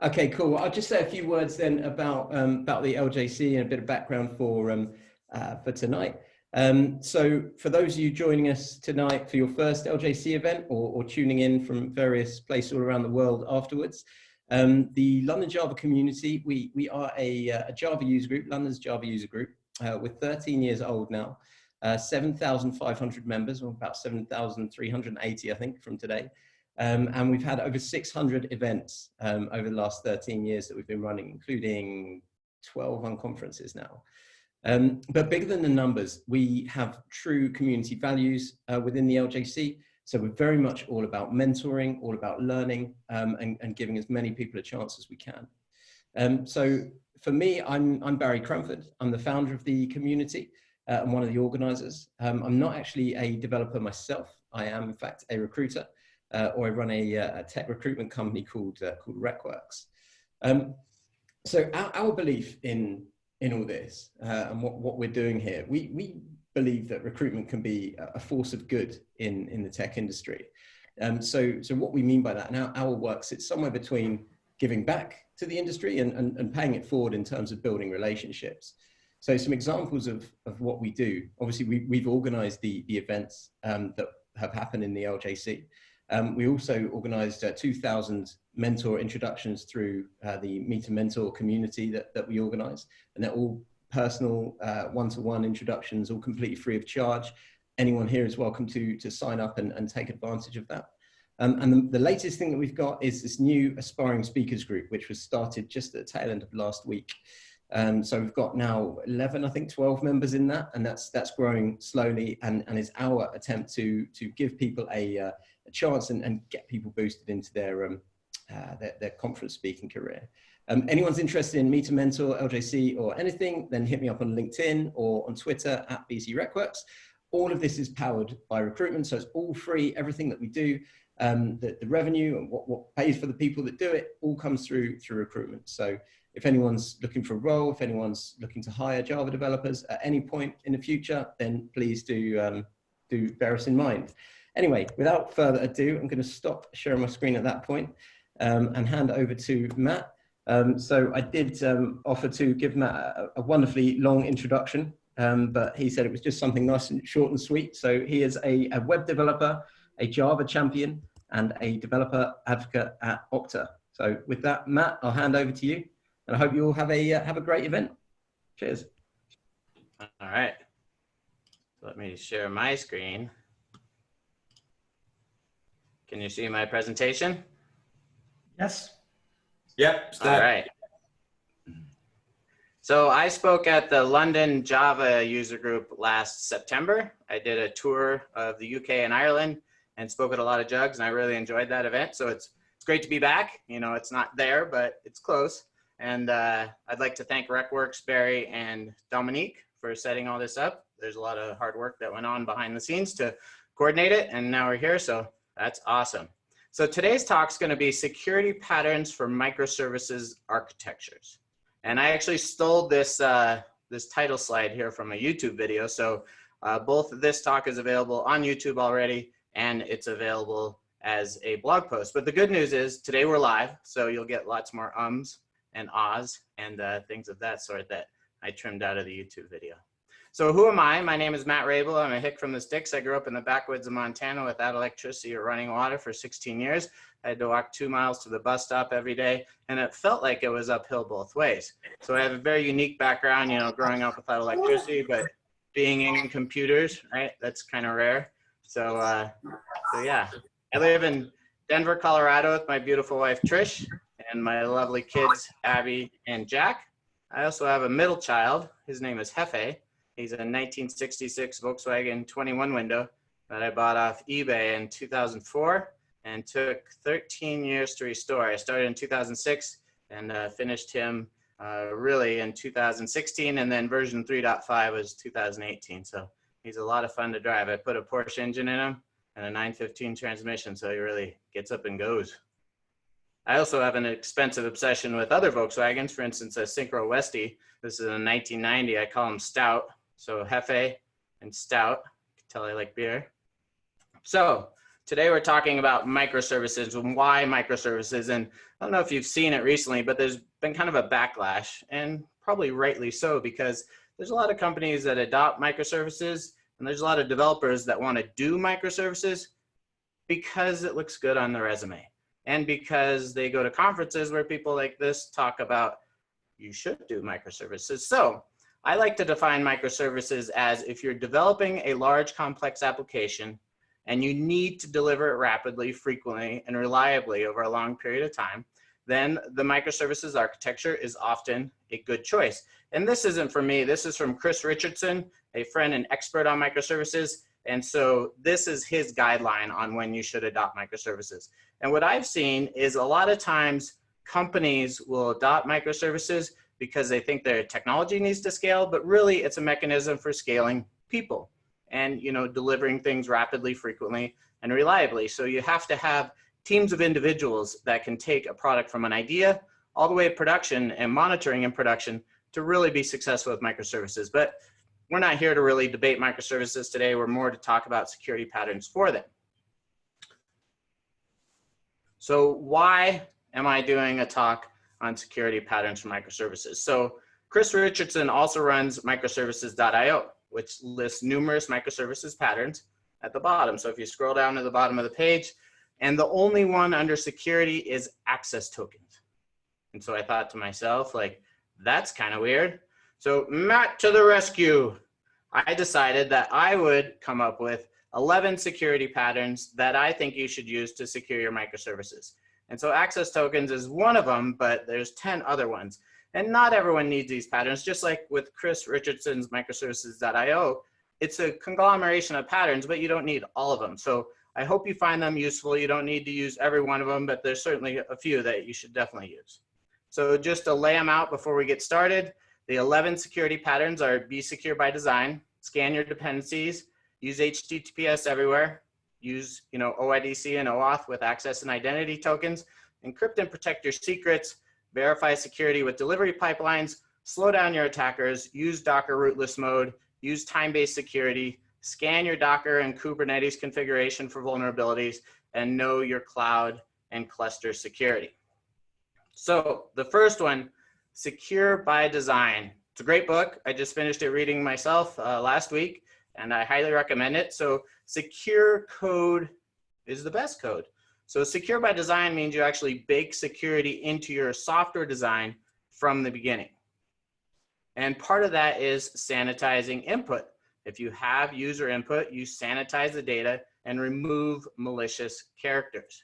Okay, cool. I'll just say a few words then about the LJC and a bit of background for tonight. So for those of you joining us tonight for your first LJC event or tuning in from various places all around the world afterwards, the London Java community, we are a Java user group, London's Java user group. We're 13 years old now, 7,500 members, or about 7,380, I think, from today. And we've had over 600 events over the last 13 years that we've been running, including 12 unconferences now. But bigger than the numbers, we have true community values within the LJC. So we're very much all about mentoring, all about learning, and giving as many people a chance as we can. So for me, I'm Barry Crumford. I'm the founder of the community and one of the organizers. I'm not actually a developer myself. I am, in fact, a recruiter. Or I run a tech recruitment company called RecWorks. So our belief in all this and what we're doing here, we believe that recruitment can be a force of good in the tech industry. So what we mean by that, and our work sits somewhere between giving back to the industry and paying it forward in terms of building relationships. So some examples of what we do. Obviously, we've organized the events that have happened in the LJC. We also organized 2,000 mentor introductions through the Meet a Mentor community that we organize. And they're all personal one-to-one introductions, all completely free of charge. Anyone here is welcome to sign up and take advantage of that. And the latest thing that we've got is this new aspiring speakers group, which was started just at the tail end of last week. So we've got now 11, I think 12 members in that, and that's growing slowly and is our attempt to give people a chance and get people boosted into their conference speaking career. Anyone's interested in Meet a Mentor, LJC, or anything, then hit me up on LinkedIn or on Twitter at BCRecWorks. All of this is powered by recruitment, so it's all free. Everything that we do, the revenue and what pays for the people that do it, all comes through recruitment. So if anyone's looking for a role, if anyone's looking to hire Java developers at any point in the future, then please do bear us in mind. Anyway, without further ado, I'm going to stop sharing my screen at that point and hand over to Matt. So I did offer to give Matt a wonderfully long introduction, but he said it was just something nice and short and sweet. So he is a web developer, a Java champion, and a developer advocate at Okta. So with that, Matt, I'll hand over to you, and I hope you all have a great event. Cheers. All right. Let me share my screen. Can you see my presentation? Yes. Yep. All right. So I spoke at the London Java user group last September. I did a tour of the UK and Ireland and spoke at a lot of jugs, and I really enjoyed that event. So it's great to be back. You know, it's not there, but it's close. And I'd like to thank RecWorks, Barry, and Dominique for setting all this up. There's a lot of hard work that went on behind the scenes to coordinate it, and now we're here, so that's awesome. So today's talk is going to be security patterns for microservices architectures. And I actually stole this, this title slide here from a YouTube video. So both of this talk is available on YouTube already, and it's available as a blog post. But the good news is today we're live, so you'll get lots more ums and ahs and things of that sort that I trimmed out of the YouTube video. So who am I? My name is Matt Raible. I'm a hick from the sticks. I grew up in the backwoods of Montana without electricity or running water for 16 years. I had to walk 2 miles to the bus stop every day, and it felt like it was uphill both ways. So I have a very unique background, you know, growing up without electricity, but being in computers, right? That's kind of rare. So, so yeah, I live in Denver, Colorado with my beautiful wife, Trish, and my lovely kids, Abby and Jack. I also have a middle child. His name is Hefe. He's a 1966 Volkswagen 21 window that I bought off eBay in 2004 and took 13 years to restore. I started in 2006 and finished him really in 2016, and then version 3.5 was 2018. So he's a lot of fun to drive. I put a Porsche engine in him and a 915 transmission, so he really gets up and goes. I also have an expensive obsession with other Volkswagens, for instance, a Synchro Westie. This is a 1990, I call him Stout. So Hefe and Stout, you can tell I like beer. So Today we're talking about microservices and why microservices. And I don't know if you've seen it recently, but there's been kind of a backlash, and probably rightly so, because there's a lot of companies that adopt microservices, and there's a lot of developers that want to do microservices because it looks good on the resume, and because they go to conferences where people like this talk about you should do microservices. So I like to define microservices as if you're developing a large complex application and you need to deliver it rapidly, frequently, and reliably over a long period of time, then the microservices architecture is often a good choice. And this isn't from me, this is from Chris Richardson, a friend and expert on microservices. And so this is his guideline on when you should adopt microservices. And what I've seen is a lot of times companies will adopt microservices because they think their technology needs to scale, but really it's a mechanism for scaling people and delivering things rapidly, frequently, and reliably. So you have to have teams of individuals that can take a product from an idea all the way to production and monitoring in production to really be successful with microservices. But we're not here to really debate microservices today. We're more to talk about security patterns for them. So why am I doing a talk on security patterns for microservices? So Chris Richardson also runs Microservices.io, which lists numerous microservices patterns at the bottom. So if you scroll down to the bottom of the page, and the only one under security is access tokens. And so I thought to myself, like, that's kind of weird. So Matt to the rescue. I decided that I would come up with 11 security patterns that I think you should use to secure your microservices. And so access tokens is one of them, but there's 10 other ones. And not everyone needs these patterns. Just like with Chris Richardson's Microservices.io, it's a conglomeration of patterns, but you don't need all of them. So I hope you find them useful. You don't need to use every one of them, but there's certainly a few that you should definitely use. So just to lay them out before we get started, the 11 security patterns are: be secure by design, scan your dependencies, use HTTPS everywhere, use OIDC and OAuth with access and identity tokens, encrypt and protect your secrets, verify security with delivery pipelines, slow down your attackers, use Docker rootless mode, use time-based security, scan your Docker and Kubernetes configuration for vulnerabilities, and know your cloud and cluster security. So the first one, Secure by Design. It's a great book. I just finished it reading myself last week, and I highly recommend it. So secure code is the best code. So secure by design means you actually bake security into your software design from the beginning. And part of that is sanitizing input. If you have user input, you sanitize the data and remove malicious characters.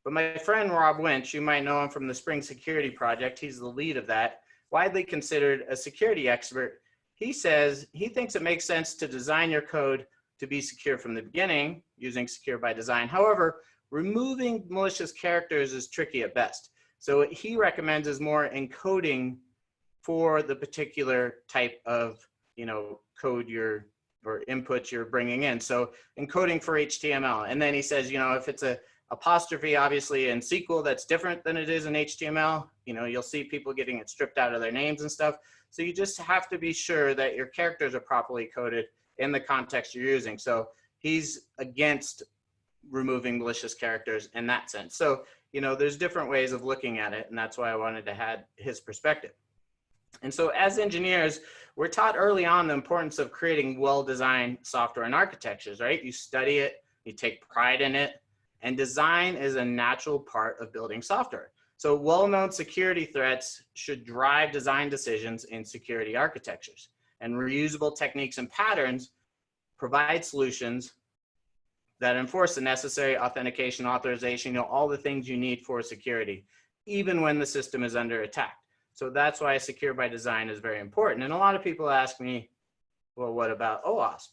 But my friend Rob Winch, you might know him from the Spring Security Project, he's the lead of that, widely considered a security expert. He says he thinks it makes sense to design your code to be secure from the beginning using secure by design. However, removing malicious characters is tricky at best. So what he recommends is more encoding for the particular type of code or input you're bringing in. So encoding for HTML. And then he says, if it's a apostrophe, obviously in SQL, that's different than it is in HTML. You'll see people getting it stripped out of their names and stuff. So you just have to be sure that your characters are properly coded in the context you're using. So he's against removing malicious characters in that sense. So, there's different ways of looking at it, and that's why I wanted to add his perspective. And so as engineers, we're taught early on the importance of creating well-designed software and architectures, right? You study it, you take pride in it, and design is a natural part of building software. So well-known security threats should drive design decisions in security architectures, and reusable techniques and patterns provide solutions that enforce the necessary authentication, authorization, all the things you need for security, even when the system is under attack. So that's why secure by design is very important. And a lot of people ask me, well, what about OWASP?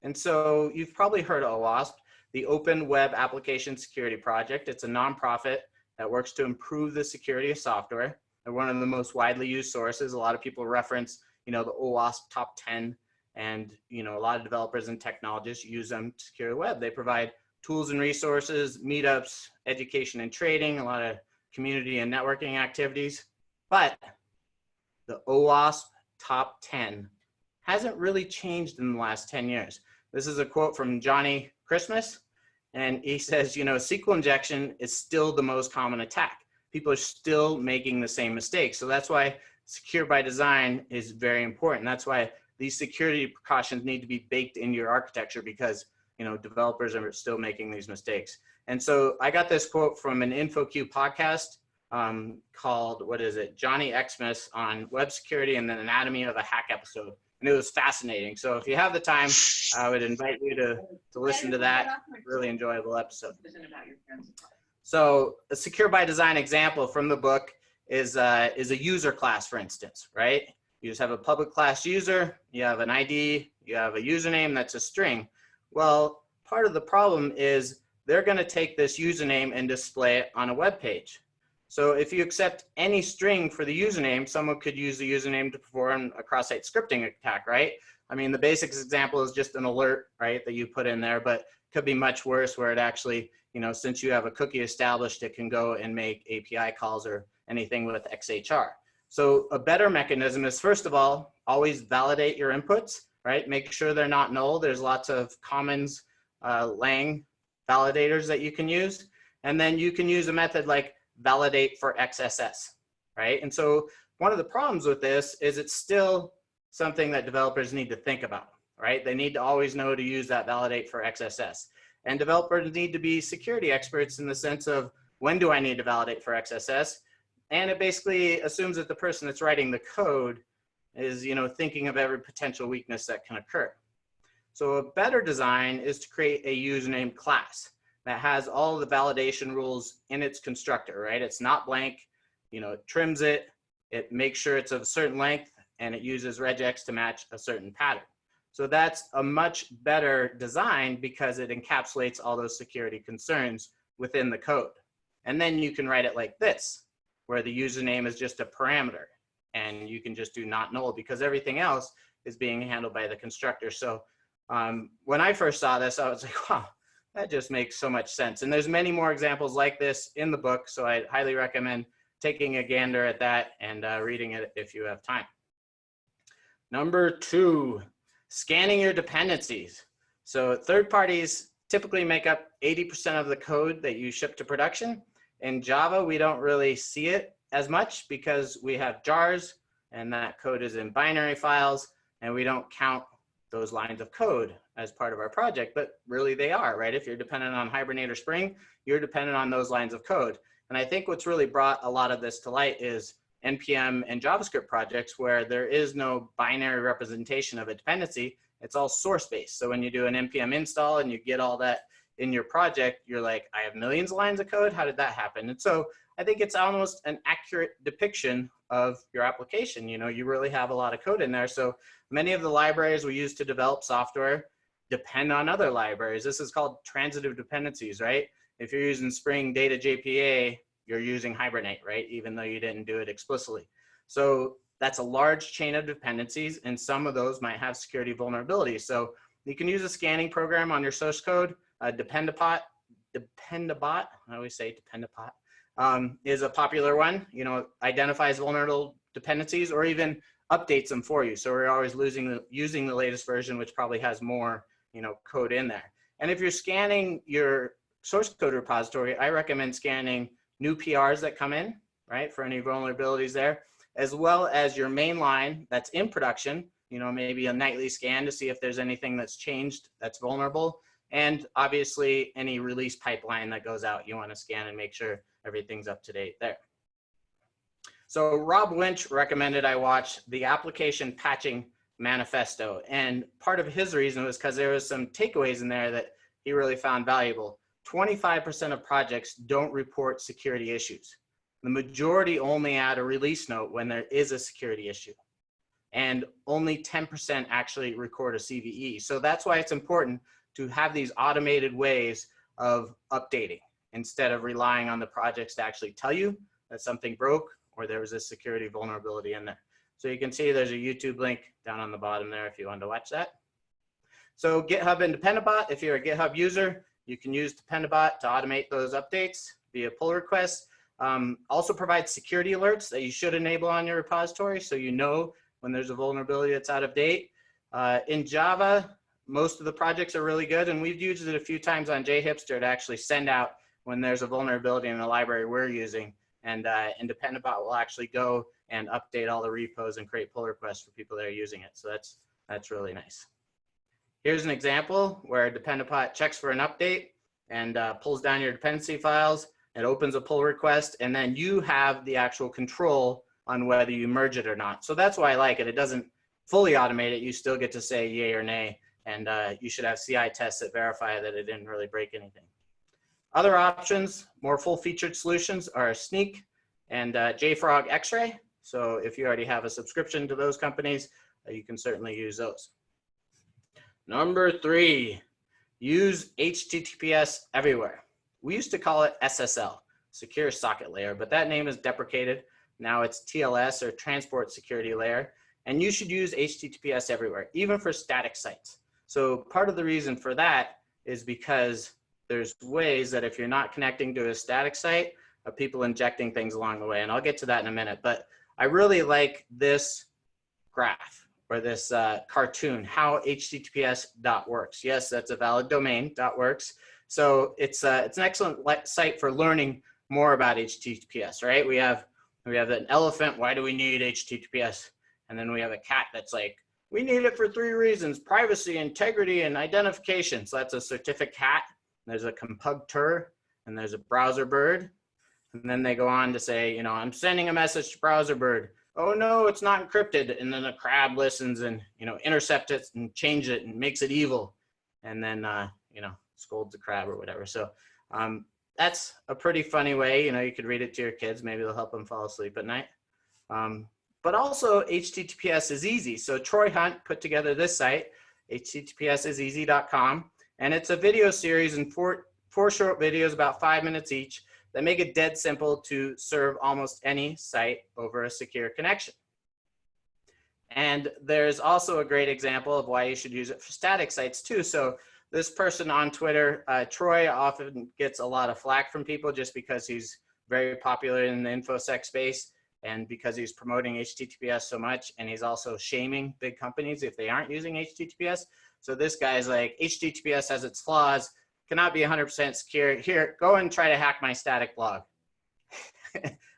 And so you've probably heard of OWASP, the Open Web Application Security Project. It's a nonprofit that works to improve the security of software. They're one of the most widely used sources. A lot of people reference, the OWASP top 10, and a lot of developers and technologists use them to secure the web. They provide tools and resources, meetups, education and trading, a lot of community and networking activities. But the OWASP top 10 hasn't really changed in the last 10 years. This is a quote from Johnny Christmas. And he says, you know, SQL injection is still the most common attack. People are still making the same mistakes. So that's why secure by design is very important. That's why these security precautions need to be baked into your architecture, because, you know, developers are still making these mistakes. And so I got this quote from an InfoQ podcast called, what is it? Johnny Xmas on web security and the anatomy of a hack episode. And it was fascinating. So if you have the time, I would invite you to listen to that. Really enjoyable episode. So a secure by design example from the book is a user class, for instance, right? You just have a public class user, you have an ID, you have a username that's a string. Well, part of the problem is they're going to take this username and display it on a web page. So if you accept any string for the username, someone could use the username to perform a cross-site scripting attack, right? I mean, the basic example is just an alert, right, that you put in there, but could be much worse where it actually, you know, since you have a cookie established, it can go and make API calls or anything with XHR. So a better mechanism is, first of all, always validate your inputs, right? Make sure they're not null. There's lots of commons, Lang validators that you can use. And then you can use a method like validate for XSS, right? And so one of the problems with this is it's still something that developers need to think about, right? They need to always know to use that validate for XSS. And developers need to be security experts in the sense of, when do I need to validate for XSS? And it basically assumes that the person that's writing the code is, you know, thinking of every potential weakness that can occur. So a better design is to create a username class that has all the validation rules in its constructor, right? It's not blank, you know, it trims it, it makes sure it's of a certain length, and it uses regex to match a certain pattern. So that's a much better design because it encapsulates all those security concerns within the code. And then you can write it like this, where the username is just a parameter, and you can just do not null because everything else is being handled by the constructor. So when I first saw this, I was like, wow, that just makes so much sense. And there's many more examples like this in the book, so I highly recommend taking a gander at that and reading it if you have time. Number 2, scanning your dependencies. So third parties typically make up 80% of the code that you ship to production. In Java, we don't really see it as much because we have jars, and that code is in binary files, and we don't count those lines of code as part of our project, but really they are, right? If you're dependent on Hibernate or Spring, you're dependent on those lines of code. And I think what's really brought a lot of this to light is NPM and JavaScript projects where there is no binary representation of a dependency. It's all source-based. So when you do an NPM install and you get all that in your project, you're like, I have millions of lines of code. How did that happen? And so I think it's almost an accurate depiction of your application. You know, you really have a lot of code in there. So many of the libraries we use to develop software depend on other libraries. This is called transitive dependencies, right? If you're using Spring Data JPA, you're using Hibernate, right? Even though you didn't do it explicitly. So that's a large chain of dependencies, and some of those might have security vulnerabilities. So you can use a scanning program on your source code. Dependabot, I always say Dependabot, is a popular one. You know, identifies vulnerable dependencies or even updates them for you. So we're always using the latest version, which probably has more, you know, code in there. And if you're scanning your source code repository, I recommend scanning new PRs that come in, right, for any vulnerabilities there, as well as your main line that's in production, you know, maybe a nightly scan to see if there's anything that's changed that's vulnerable. And obviously any release pipeline that goes out, you want to scan and make sure everything's up to date there. So Rob Winch recommended I watch the application patching Manifesto. And part of his reason was because there was some takeaways in there that he really found valuable. 25% of projects don't report security issues. The majority only add a release note when there is a security issue. And only 10% actually record a CVE. So that's why it's important to have these automated ways of updating instead of relying on the projects to actually tell you that something broke or there was a security vulnerability in there. So you can see there's a YouTube link down on the bottom there if you want to watch that. So GitHub and Dependabot, if you're a GitHub user, you can use Dependabot to automate those updates via pull requests. Also provides security alerts that you should enable on your repository so you know when there's a vulnerability that's out of date. In Java, most of the projects are really good, and we've used it a few times on JHipster to actually send out when there's a vulnerability in the library we're using, and Dependabot will actually go and update all the repos and create pull requests for people that are using it. So that's really nice. Here's an example where Dependabot checks for an update and pulls down your dependency files. It opens a pull request, and then you have the actual control on whether you merge it or not. So that's why I like it. It doesn't fully automate it. You still get to say yay or nay, and you should have CI tests that verify that it didn't really break anything. Other options, more full-featured solutions, are Sneak and JFrog X-Ray. So if you already have a subscription to those companies, you can certainly use those. Number 3, use HTTPS everywhere. We used to call it SSL, Secure Socket Layer, but that name is deprecated. Now it's TLS, or Transport Security Layer, and you should use HTTPS everywhere, even for static sites. So part of the reason for that is because there's ways that if you're not connecting to a static site, of people injecting things along the way, and I'll get to that in a minute. But I really like this graph, or this cartoon, how HTTPS .works. Yes, that's a valid domain, .works. So it's an excellent site for learning more about HTTPS, right? We have an elephant, why do we need HTTPS? And then we have a cat that's like, we need it for 3 reasons: privacy, integrity, and identification. So that's a certificate cat. There's a compugter, and there's a browser bird. And then they go on to say, you know, I'm sending a message to browser bird. Oh no, it's not encrypted. And then the crab listens and, you know, intercepts it and changes it and makes it evil. And then, you know, scolds the crab or whatever. So that's a pretty funny way. You know, you could read it to your kids. Maybe it'll help them fall asleep at night. But also HTTPS is easy. So Troy Hunt put together this site, httpsiseasy.com. And it's a video series in four short videos, about 5 minutes each, that make it dead simple to serve almost any site over a secure connection. And there's also a great example of why you should use it for static sites too. So this person on Twitter, Troy, often gets a lot of flack from people just because he's very popular in the InfoSec space and because he's promoting HTTPS so much, and he's also shaming big companies if they aren't using HTTPS. So this guy's like, HTTPS has its flaws, cannot be 100% secure. Here, go and try to hack my static blog.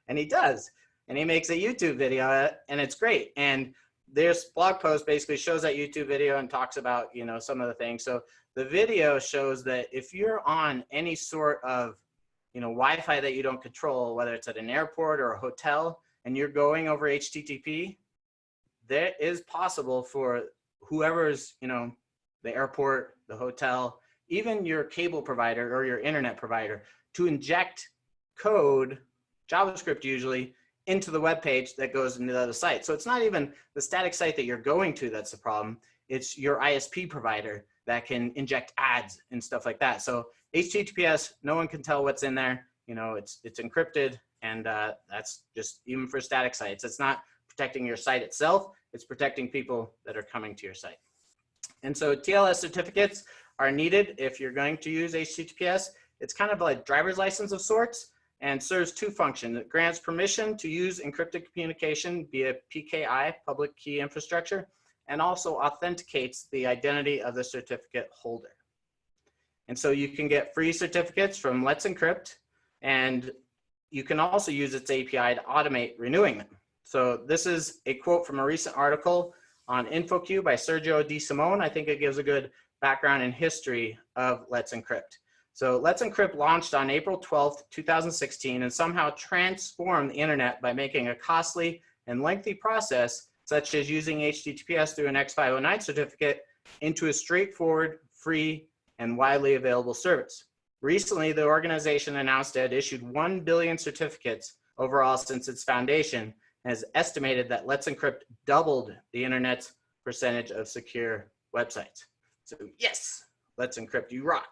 And he does. And he makes a YouTube video, and it's great. And this blog post basically shows that YouTube video and talks about, you know, some of the things. So the video shows that if you're on any sort of, you know, Wi-Fi that you don't control, whether it's at an airport or a hotel, and you're going over HTTP, that is possible for whoever's, you know, the airport, the hotel, even your cable provider or your internet provider, to inject code, JavaScript usually, into the web page that goes into the other site. So it's not even the static site that you're going to that's the problem. It's your ISP provider that can inject ads and stuff like that. So HTTPS, no one can tell what's in there. You know, it's encrypted, and that's just even for static sites. It's not protecting your site itself. It's protecting people that are coming to your site. And so TLS certificates are needed if you're going to use HTTPS. It's kind of like driver's license of sorts, and serves 2 functions. It grants permission to use encrypted communication via PKI, public key infrastructure, and also authenticates the identity of the certificate holder. And so you can get free certificates from Let's Encrypt, and you can also use its API to automate renewing them. So this is a quote from a recent article on InfoQ by Sergio De Simone. I think it gives a good background and history of Let's Encrypt. So Let's Encrypt launched on April 12th, 2016, and somehow transformed the internet by making a costly and lengthy process, such as using HTTPS through an X509 certificate, into a straightforward, free, and widely available service. Recently, the organization announced it had issued 1 billion certificates overall since its foundation, and has estimated that Let's Encrypt doubled the internet's percentage of secure websites. So yes, Let's Encrypt, you rock.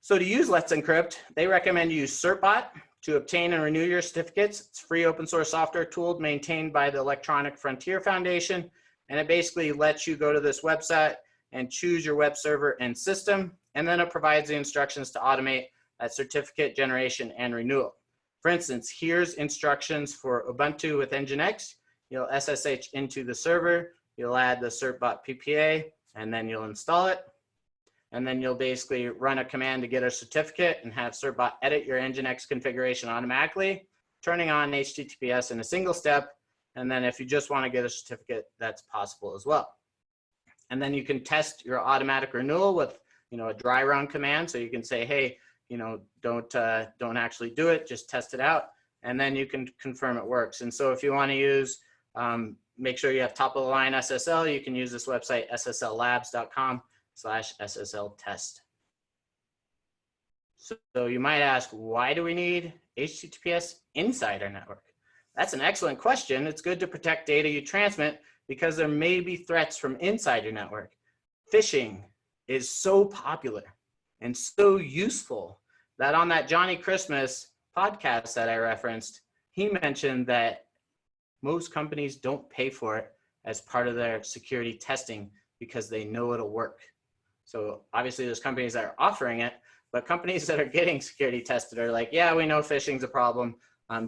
So to use Let's Encrypt, they recommend you use Certbot to obtain and renew your certificates. It's a free open source software tool maintained by the Electronic Frontier Foundation. And it basically lets you go to this website and choose your web server and system. And then it provides the instructions to automate that certificate generation and renewal. For instance, here's instructions for Ubuntu with Nginx. You'll SSH into the server. You'll add the Certbot PPA, and then you'll install it. And then you'll basically run a command to get a certificate and have Certbot edit your Nginx configuration automatically, turning on HTTPS in a single step. And then if you just want to get a certificate, that's possible as well. And then you can test your automatic renewal with, a dry run command. So you can say, hey, don't actually do it, just test it out. And then you can confirm it works. And so if you want to use, make sure you have top of the line SSL, you can use this website, sslabs.com/SSL test. So you might ask, why do we need HTTPS inside our network? That's an excellent question. It's good to protect data you transmit because there may be threats from inside your network. Phishing is so popular and so useful that on that Johnny Christmas podcast that I referenced, he mentioned that most companies don't pay for it as part of their security testing because they know it'll work. So obviously there's companies that are offering it, but companies that are getting security tested are like, yeah, we know phishing's a problem.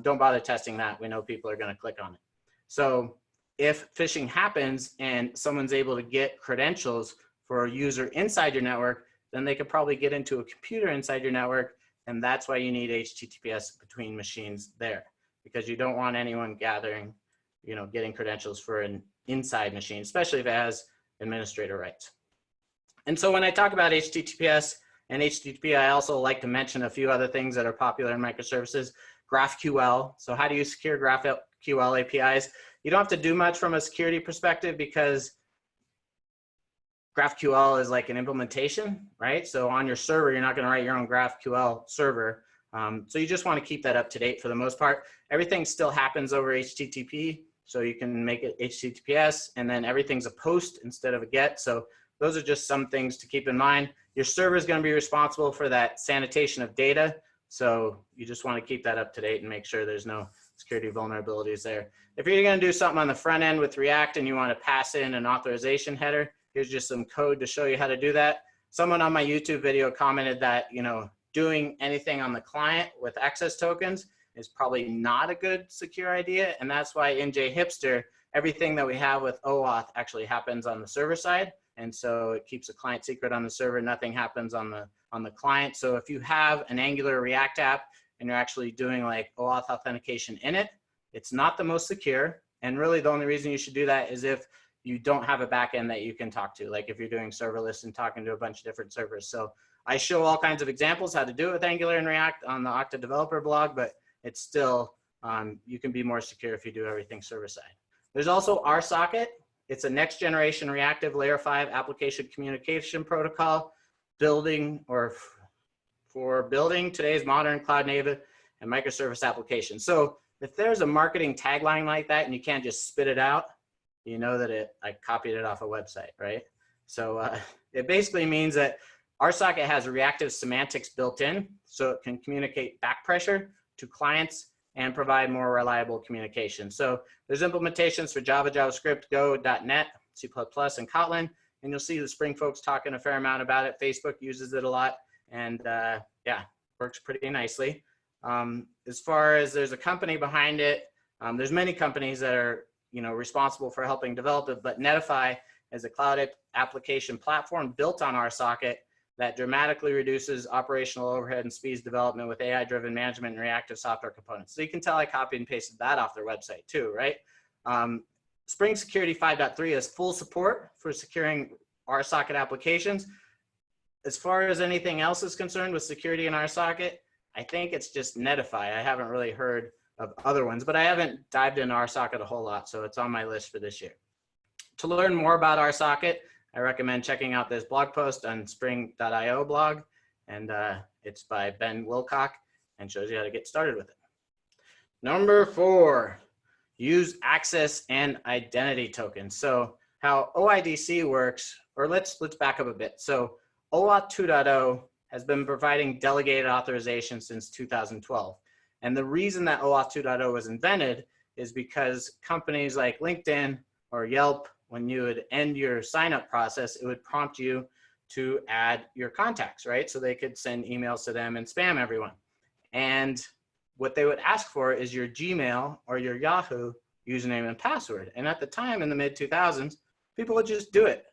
Don't bother testing that. We know people are going to click on it. So if phishing happens and someone's able to get credentials for a user inside your network, then they could probably get into a computer inside your network. And that's why you need HTTPS between machines there, because you don't want anyone gathering, getting credentials for an inside machine, especially if it has administrator rights. And so when I talk about HTTPS and HTTP, I also like to mention a few other things that are popular in microservices. GraphQL. So how do you secure GraphQL APIs? You don't have to do much from a security perspective because GraphQL is like an implementation, right? So on your server, you're not going to write your own GraphQL server. So you just want to keep that up to date for the most part. Everything still happens over HTTP. So you can make it HTTPS, and then everything's a post instead of a get. So those are just some things to keep in mind. Your server is going to be responsible for that sanitation of data. So you just want to keep that up to date and make sure there's no security vulnerabilities there. If you're going to do something on the front end with React and you want to pass in an authorization header, here's just some code to show you how to do that. Someone on my YouTube video commented that, doing anything on the client with access tokens is probably not a good secure idea. And that's why in JHipster, everything that we have with OAuth actually happens on the server side. And so it keeps a client secret on the server. Nothing happens on the client. So if you have an Angular React app and you're actually doing like OAuth authentication in it, it's not the most secure. And really the only reason you should do that is if you don't have a backend that you can talk to, like if you're doing serverless and talking to a bunch of different servers. So I show all kinds of examples how to do it with Angular and React on the Okta developer blog, but it's still, you can be more secure if you do everything server side. There's also RSocket. It's a next generation reactive layer 5 application communication protocol for building today's modern cloud native and microservice applications. So if there's a marketing tagline like that and you can't just spit it out, you know that I copied it off a website, right? So it basically means that RSocket has reactive semantics built in, so it can communicate back pressure to clients and provide more reliable communication. So there's implementations for Java, JavaScript, Go, .NET, C++, and Kotlin, and you'll see the Spring folks talking a fair amount about it. Facebook uses it a lot, and yeah, works pretty nicely. As far as there's a company behind it, there's many companies that are responsible for helping develop it, but Netify is a cloud application platform built on RSocket that dramatically reduces operational overhead and speeds development with AI-driven management and reactive software components. So you can tell I copied and pasted that off their website too, right? Spring Security 5.3 has full support for securing RSocket applications. As far as anything else is concerned with security in RSocket, I think it's just Netify. I haven't really heard of other ones, but I haven't dived into RSocket a whole lot, so it's on my list for this year. To learn more about RSocket, I recommend checking out this blog post on spring.io blog, and it's by Ben Wilcock and shows you how to get started with it. Number 4, use access and identity tokens. So how OIDC works, or let's back up a bit. So OAuth 2.0 has been providing delegated authorization since 2012. And the reason that OAuth 2.0 was invented is because companies like LinkedIn or Yelp, when you would end your sign-up process, it would prompt you to add your contacts, right? So they could send emails to them and spam everyone. And what they would ask for is your Gmail or your Yahoo username and password. And at the time in the mid-2000s, people would just do it.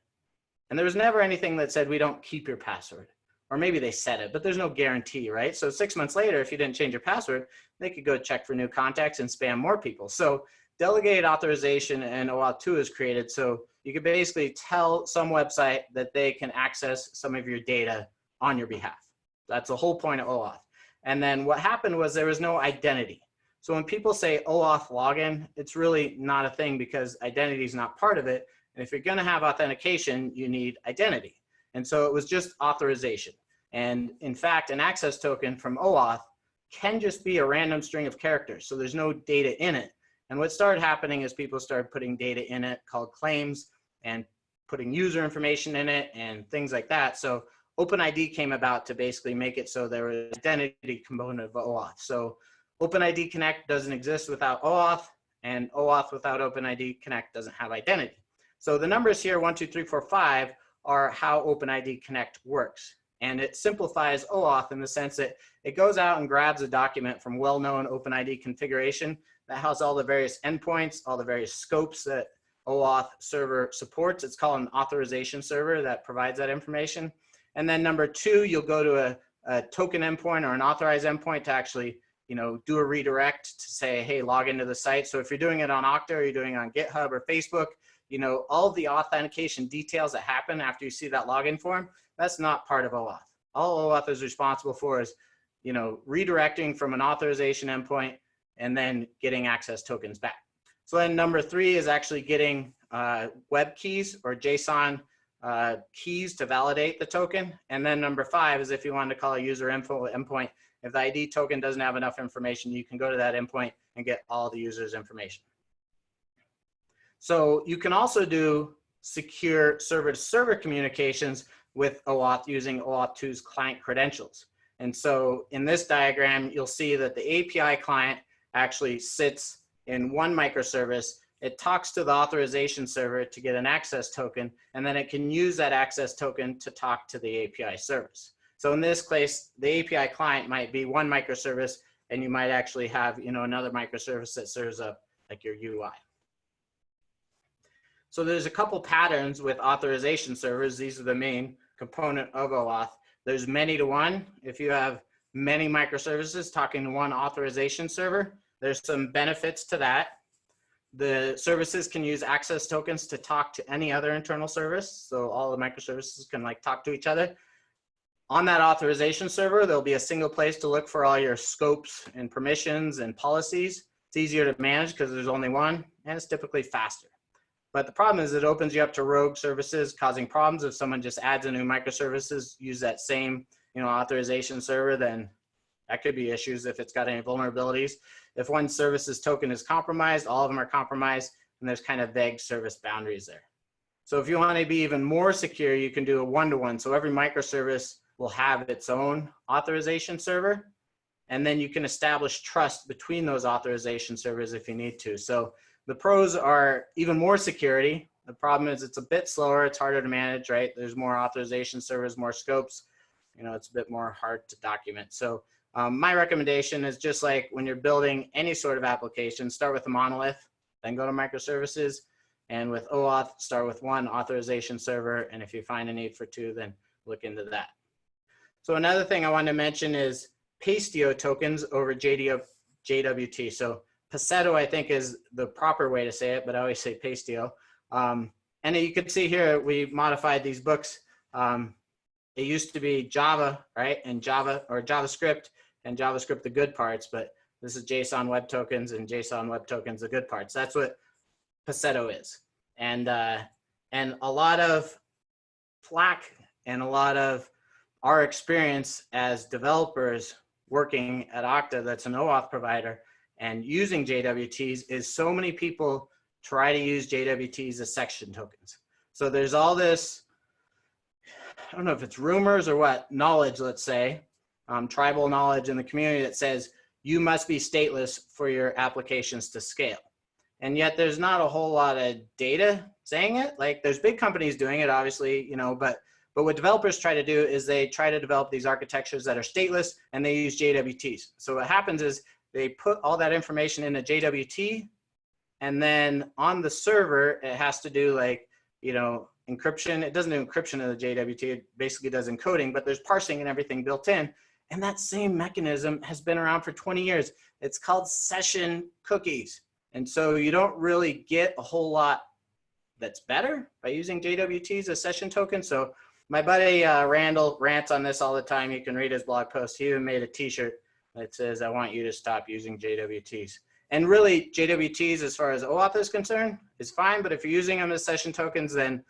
And there was never anything that said we don't keep your password. Or maybe they said it, but there's no guarantee, right? So 6 months later, if you didn't change your password, they could go check for new contacts and spam more people. So delegated authorization and OAuth 2 is created. So you could basically tell some website that they can access some of your data on your behalf. That's the whole point of OAuth. And then what happened was there was no identity. So when people say OAuth login, it's really not a thing because identity is not part of it. And if you're going to have authentication, you need identity. And so it was just authorization. And in fact, an access token from OAuth can just be a random string of characters. So there's no data in it. And what started happening is people started putting data in it called claims and putting user information in it and things like that. So OpenID came about to basically make it so there was an identity component of OAuth. So OpenID Connect doesn't exist without OAuth, and OAuth without OpenID Connect doesn't have identity. So the numbers here, 1, 2, 3, 4, 5, are how OpenID Connect works. And it simplifies OAuth in the sense that it goes out and grabs a document from well-known OpenID configuration that has all the various endpoints, all the various scopes that OAuth server supports. It's called an authorization server that provides that information. And then number 2, you'll go to a token endpoint or an authorized endpoint to actually, do a redirect to say, hey, log into the site. So if you're doing it on Okta or you're doing it on GitHub or Facebook, all of the authentication details that happen after you see that login form, that's not part of OAuth. All OAuth is responsible for is, redirecting from an authorization endpoint and then getting access tokens back. So then number 3 is actually getting web keys or JSON keys to validate the token. And then number 5 is if you wanted to call a user info endpoint, if the ID token doesn't have enough information, you can go to that endpoint and get all the user's information. So you can also do secure server-to-server communications with OAuth using OAuth 2's client credentials. And so in this diagram, you'll see that the API client actually sits in one microservice. It talks to the authorization server to get an access token, and then it can use that access token to talk to the API service. So in this case, the API client might be one microservice, and you might actually have another microservice that serves up like your UI. So there's a couple patterns with authorization servers. These are the main component of OAuth. There's many to one. If you have many microservices talking to one authorization server, there's some benefits to that. The services can use access tokens to talk to any other internal service. So all the microservices can talk to each other. On that authorization server, there'll be a single place to look for all your scopes and permissions and policies. It's easier to manage because there's only one, and it's typically faster. But the problem is it opens you up to rogue services causing problems. If someone just adds a new microservices, use that same authorization server, then that could be issues if it's got any vulnerabilities. If one service's token is compromised, all of them are compromised, and there's kind of vague service boundaries there. So if you want to be even more secure, you can do a one-to-one. So every microservice will have its own authorization server, and then you can establish trust between those authorization servers if you need to. So the pros are even more security. The problem is it's a bit slower. It's harder to manage, right? There's more authorization servers, more scopes. It's a bit more hard to document. So my recommendation is just like when you're building any sort of application, start with a monolith, then go to microservices. And with OAuth, start with one authorization server. And if you find a need for 2, then look into that. So another thing I wanted to mention is PASETO tokens over JWT. So PASETO, I think, is the proper way to say it, but I always say PASETO. And you can see here, we modified these books. It used to be Java, right? And Java or JavaScript, and JavaScript the good parts, but this is JSON Web Tokens, and JSON Web Tokens the good parts. That's what PASETO is. And a lot of flack and a lot of our experience as developers working at Okta, that's an OAuth provider, and using JWTs is so many people try to use JWTs as section tokens. So there's all this, I don't know if it's rumors or what, knowledge, let's say, tribal knowledge in the community that says you must be stateless for your applications to scale. And yet there's not a whole lot of data saying it. Like there's big companies doing it, obviously, but what developers try to do is they try to develop these architectures that are stateless, and they use JWTs. So what happens is they put all that information in a JWT, and then on the server, it has to do encryption. It doesn't do encryption of the JWT. It basically does encoding, but there's parsing and everything built in. And that same mechanism has been around for 20 years. It's called session cookies. And so you don't really get a whole lot that's better by using JWTs as session tokens. So my buddy Randall rants on this all the time. You can read his blog post. He even made a t-shirt that says, I want you to stop using JWTs. And really, JWTs, as far as OAuth is concerned, is fine. But if you're using them as session tokens, then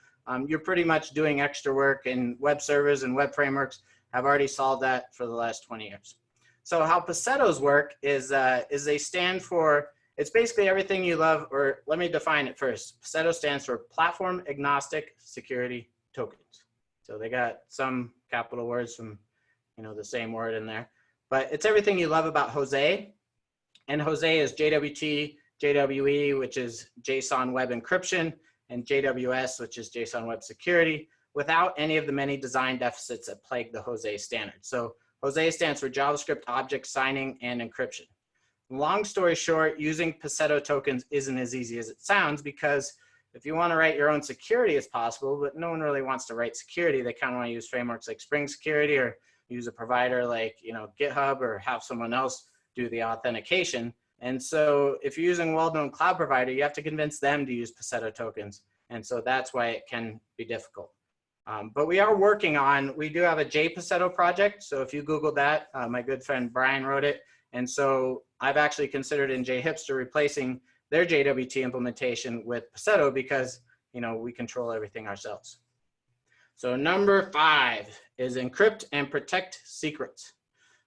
you're pretty much doing extra work, and web servers and web frameworks have already solved that for the last 20 years. So how PASETOs work is they stand for, it's basically everything you love, or let me define it first. PASETO stands for Platform Agnostic Security Tokens. So they got some capital words from, the same word in there. But it's everything you love about Jose. And Jose is JWT, JWE, which is JSON Web Encryption, and JWS, which is JSON Web Security, without any of the many design deficits that plague the Jose standard. So Jose stands for JavaScript Object Signing and Encryption. Long story short, using PASETO tokens isn't as easy as it sounds, because if you want to write your own security, it's possible, but no one really wants to write security. They kind of want to use frameworks like Spring Security, or use a provider like GitHub, or have someone else do the authentication. And so if you're using a well-known cloud provider, you have to convince them to use PASETO tokens. And so that's why it can be difficult. But we are working on, we do have a JPASETO project. So if you Google that, my good friend Brian wrote it. And so I've actually considered in JHipster replacing their JWT implementation with PASETO, because we control everything ourselves. So number 5 is encrypt and protect secrets.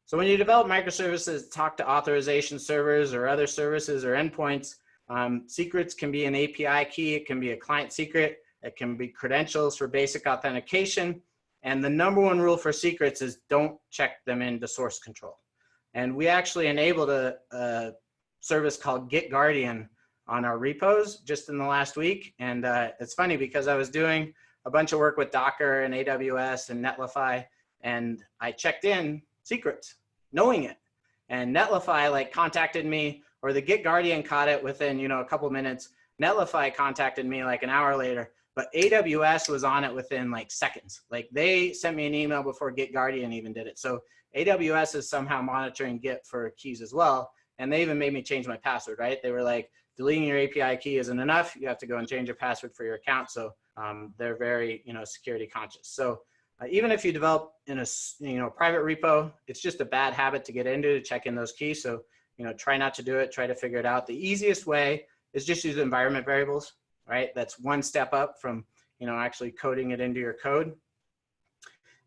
So when you develop microservices, talk to authorization servers or other services or endpoints, secrets can be an API key, it can be a client secret, it can be credentials for basic authentication. And the number 1 rule for secrets is don't check them into source control. And we actually enabled a service called GitGuardian on our repos just in the last week. And it's funny because I was doing a bunch of work with Docker and AWS and Netlify, and I checked in secrets, knowing it. And Netlify contacted me, or the GitGuardian caught it within a couple minutes. Netlify contacted me like an hour later, but AWS was on it within seconds. They sent me an email before GitGuardian even did it. So AWS is somehow monitoring Git for keys as well. And they even made me change my password, right? They were like, deleting your API key isn't enough. You have to go and change your password for your account. So they're very, security conscious. So even if you develop in a private repo, it's just a bad habit to get into, to check in those keys. So, try not to do it, try to figure it out. The easiest way is just use environment variables, right? That's one step up from, actually coding it into your code.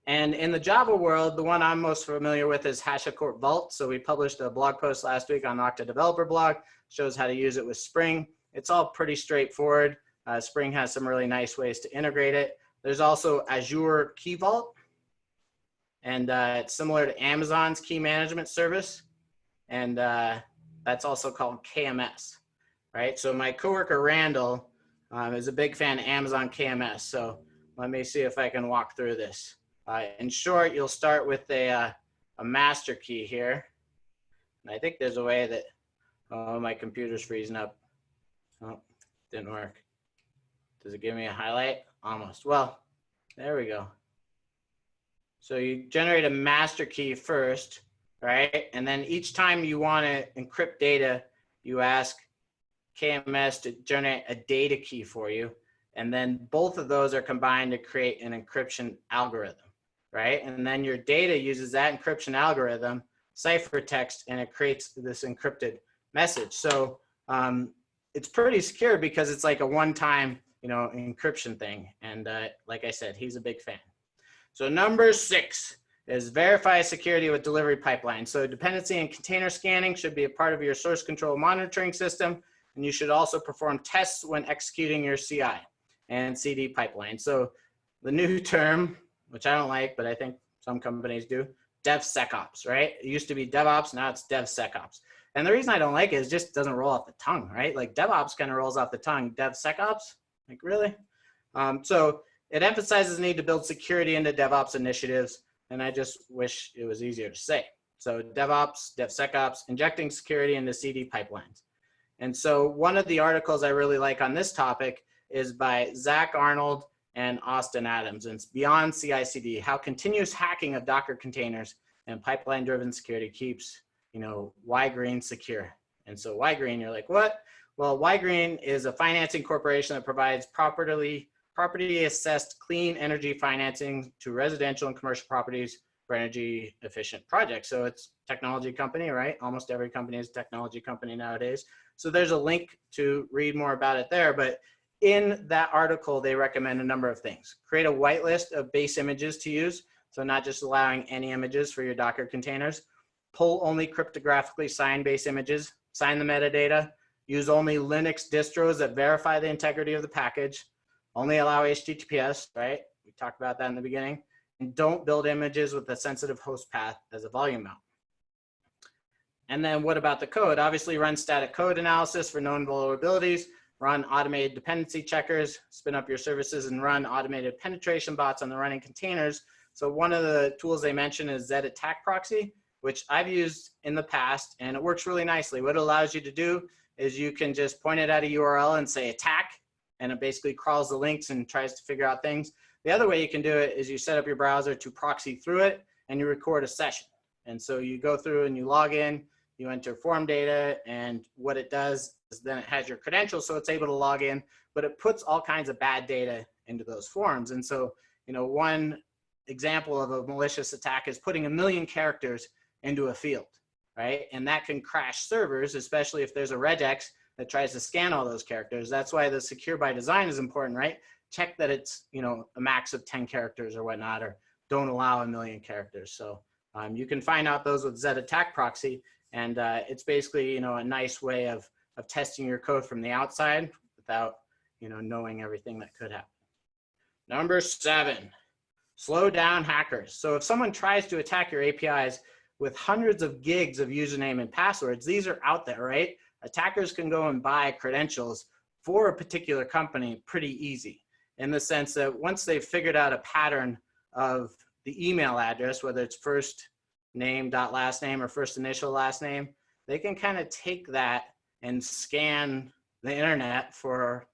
And in the Java world, the one I'm most familiar with is HashiCorp Vault. So we published a blog post last week on Okta Developer Blog, shows how to use it with Spring. It's all pretty straightforward. Spring has some really nice ways to integrate it. There's also Azure Key Vault, and it's similar to Amazon's key management service. And that's also called KMS, right? So my coworker Randall is a big fan of Amazon KMS. So let me see if I can walk through this. In short, you'll start with a master key here. And I think there's a way that, oh, my computer's freezing up. Oh, didn't work. Does it give me a highlight? Almost. Well, there we go. So you generate a master key first, right? And then each time you want to encrypt data, you ask KMS to generate a data key for you. And then both of those are combined to create an encryption algorithm, right? And then your data uses that encryption algorithm, ciphertext, and it creates this encrypted message. So it's pretty secure because it's like a one-time, encryption thing. And like I said, he's a big fan. So number 6 is verify security with delivery pipeline. So dependency and container scanning should be a part of your source control monitoring system. And you should also perform tests when executing your CI and CD pipeline. So the new term, which I don't like, but I think some companies do, DevSecOps, right? It used to be DevOps, now it's DevSecOps. And the reason I don't like it is it just doesn't roll off the tongue, right? Like DevOps kind of rolls off the tongue. DevSecOps, like really? So it emphasizes the need to build security into DevOps initiatives, and I just wish it was easier to say. So DevOps, DevSecOps, injecting security into CD pipelines. And so one of the articles I really like on this topic is by Zach Arnold and Austin Adams. And it's beyond CI/CD, how continuous hacking of Docker containers and pipeline-driven security keeps, Y-Green secure. And so Y-Green, you're like, what? Well, Y-Green is a financing corporation that provides property-assessed clean energy financing to residential and commercial properties for energy efficient projects. So it's a technology company, right? Almost every company is a technology company nowadays. So there's a link to read more about it there. But in that article, they recommend a number of things. Create a whitelist of base images to use. So not just allowing any images for your Docker containers. Pull only cryptographically signed base images. Sign the metadata. Use only Linux distros that verify the integrity of the package. Only allow HTTPS, right? We talked about that in the beginning. And don't build images with a sensitive host path as a volume mount. And then what about the code? Obviously run static code analysis for known vulnerabilities, run automated dependency checkers, spin up your services and run automated penetration bots on the running containers. So one of the tools they mentioned is Z-Attack Proxy, which I've used in the past, and it works really nicely. What it allows you to do is you can just point it at a URL and say attack, and it basically crawls the links and tries to figure out things. The other way you can do it is you set up your browser to proxy through it and you record a session. And so you go through and you log in, you enter form data, and what it does is then it has your credentials, so it's able to log in, but it puts all kinds of bad data into those forms. And so, one example of a malicious attack is putting 1 million characters into a field, right? And that can crash servers, especially if there's a regex that tries to scan all those characters. That's why the secure by design is important, right? Check that it's, a max of 10 characters or whatnot, or don't allow 1 million characters. So you can find out those with Z-Attack Proxy, and it's basically, a nice way of testing your code from the outside without, knowing everything that could happen. Number 7, slow down hackers. So if someone tries to attack your APIs with hundreds of gigs of username and passwords, these are out there, right? Attackers can go and buy credentials for a particular company pretty easy, in the sense that once they've figured out a pattern of the email address, whether it's first name dot last name or first initial last name, they can kind of take that and scan the internet for,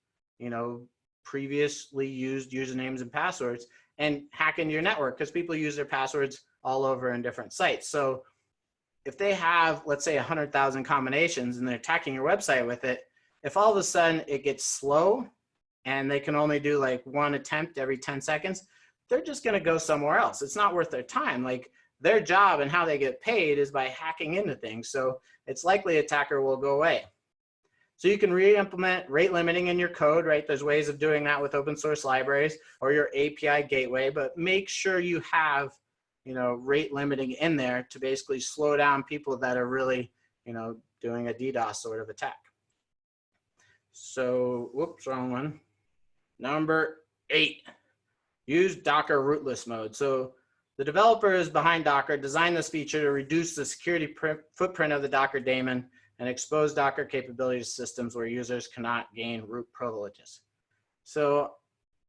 previously used usernames and passwords and hack into your network, because people use their passwords all over in different sites. So if they have, let's say, 100,000 combinations and they're attacking your website with it, if all of a sudden it gets slow and they can only do like one attempt every 10 seconds, they're just going to go somewhere else. It's not worth their time. Like, their job and how they get paid is by hacking into things. So it's likely attacker will go away. So you can re-implement rate limiting in your code, right? There's ways of doing that with open source libraries or your API gateway, but make sure you have, rate limiting in there to basically slow down people that are really, doing a DDoS sort of attack. So, whoops, wrong one. Number 8, use Docker rootless mode. So the developers behind Docker designed this feature to reduce the security footprint of the Docker daemon and expose Docker capabilities to systems where users cannot gain root privileges. So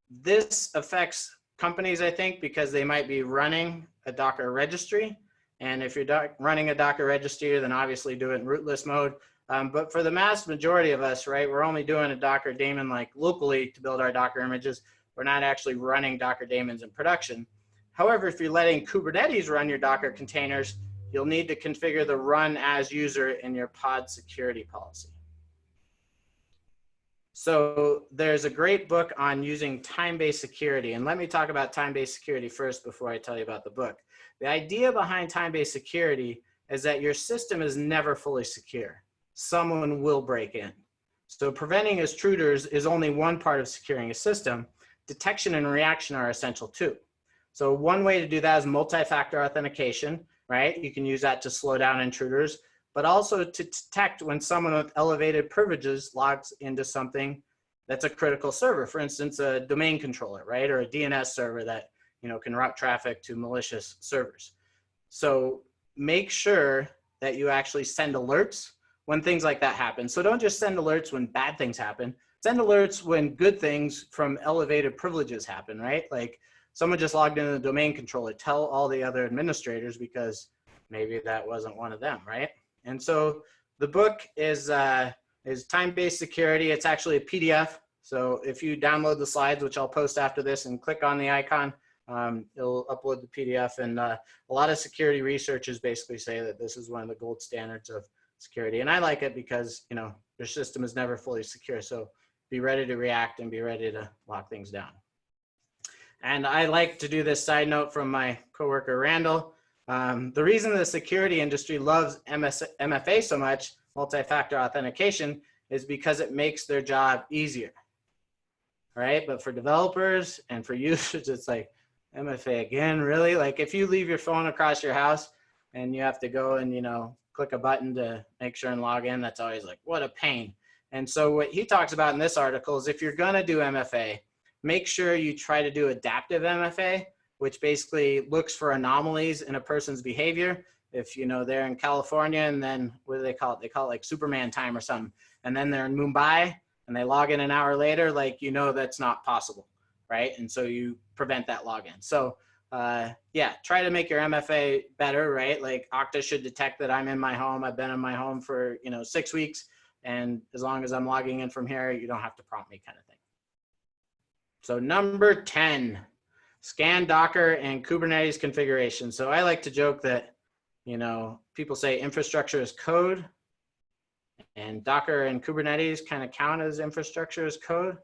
this affects companies, I think, because they might be running a Docker registry. And if you're running a Docker registry, then obviously do it in rootless mode. But for the mass majority of us, right, we're only doing a Docker daemon like locally to build our Docker images. We're not actually running Docker daemons in production. However, if you're letting Kubernetes run your Docker containers, you'll need to configure the run as user in your pod security policy. So there's a great book on using time-based security. And let me talk about time-based security first before I tell you about the book. The idea behind time-based security is that your system is never fully secure. Someone will break in. So preventing intruders is only one part of securing a system. Detection and reaction are essential too. So one way to do that is multi-factor authentication, right? You can use that to slow down intruders, but also to detect when someone with elevated privileges logs into something that's a critical server. For instance, a domain controller, right? Or a DNS server that, can route traffic to malicious servers. So make sure that you actually send alerts when things like that happen. So don't just send alerts when bad things happen. Send alerts when good things from elevated privileges happen, right? Like, someone just logged into the domain controller, tell all the other administrators, because maybe that wasn't one of them, right? And so the book is time-based security. It's actually a PDF, So if you download the slides, which I'll post after this, and click on the icon, it'll upload the PDF. And a lot of security researchers basically say that this is one of the gold standards of security. And I like it because, you know, your system is never fully secure. So be ready to react and be ready to lock things down. And I like to do this side note from my coworker, Randall. The reason the security industry loves MFA so much, multi-factor authentication, is because it makes their job easier. Right? But for developers and for users, it's like, MFA again, really? Like if you leave your phone across your house and you have to go and, you know, click a button to make sure and log in, that's always like, what a pain. And so what he talks about in this article is if you're gonna do MFA, make sure you try to do adaptive MFA, which basically looks for anomalies in a person's behavior. If, you know, they're in California and then what do they call it? They call it like Superman time or something. And then they're in Mumbai and they log in an hour later, like, you know, that's not possible, right? And so you prevent that login. So yeah, try to make your MFA better, right? Like Okta should detect that I'm in my home. I've been in my home for, you know, 6 weeks. And as long as I'm logging in from here, you don't have to prompt me kind of thing. So number 10, scan Docker and Kubernetes configuration. So I like to joke that, you know, people say infrastructure is code, and Docker and Kubernetes kind of count as infrastructure as code,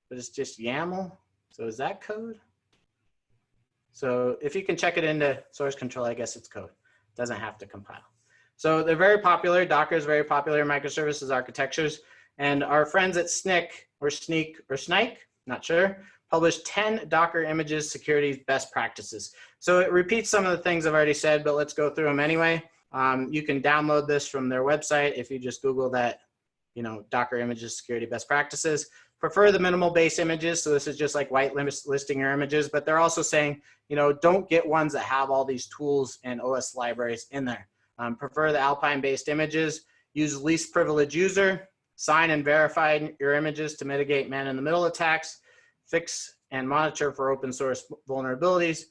but it's just YAML. So is that code? So if you can check it into source control, I guess it's code. It doesn't have to compile. So they're very popular. Docker is very popular in microservices architectures. And our friends at SNCC or Sneak or Snike, not sure, published 10 Docker images security best practices. So it repeats some of the things I've already said, but let's go through them anyway. You can download this from their website if you just Google that, you know, Docker images security best practices. Prefer the minimal base images. So this is just like white listing your images, but they're also saying, you know, don't get ones that have all these tools and OS libraries in there. Prefer the Alpine based images. Use least privileged user. Sign and verify your images to mitigate man-in-the-middle attacks. Fix and monitor for open source vulnerabilities.